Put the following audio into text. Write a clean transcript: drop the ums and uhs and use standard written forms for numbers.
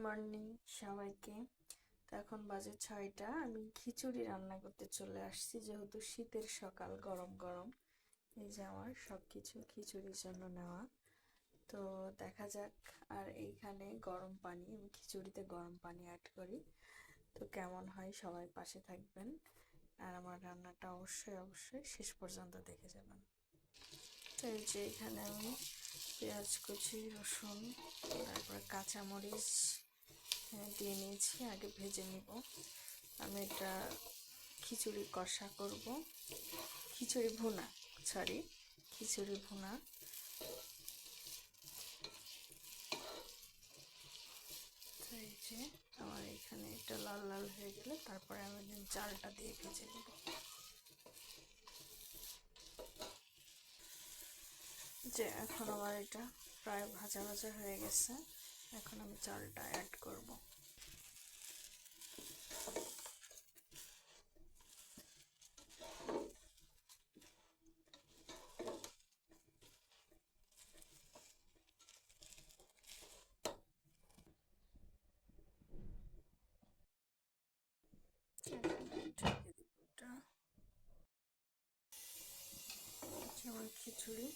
Morning সবাইকে। তো এখন বাজে 6টা। আমি খিচুড়ি রান্না করতে চলে আসছি, যেহেতু শীতের সকাল, গরম গরম। এই যে আমার সবকিছু খিচুড়ির জন্য নেওয়া। তো দেখা যাক। আর এইখানে গরম পানি, আমি খিচুড়িতে গরম পানি অ্যাড করি। তো কেমন হয় সবাই পাশে থাকবেন, আর আমার রান্নাটা অবশ্যই অবশ্যই শেষ পর্যন্ত দেখে যাবেন। তো এই যে এখানে আমি পেঁয়াজ কুচি, রসুন, তারপরে কাঁচামরিচ দিয়ে নিয়েছি, আগে ভেজে নিব। আমি এটা খিচুড়ি কষা করব, খিচুড়ি ভুনা, সরি, খিচুড়ি ভুনা। তো এই যে আমার এখানে এটা লাল লাল হয়ে গেলে তারপরে আমি চালটা দিয়ে ভেজে নেব। যে এখন আমার এটা প্রায় ভাজা ভাজা হয়ে গেছে, এখন আমি চালটা অ্যাড করব। আমার খিচুড়ি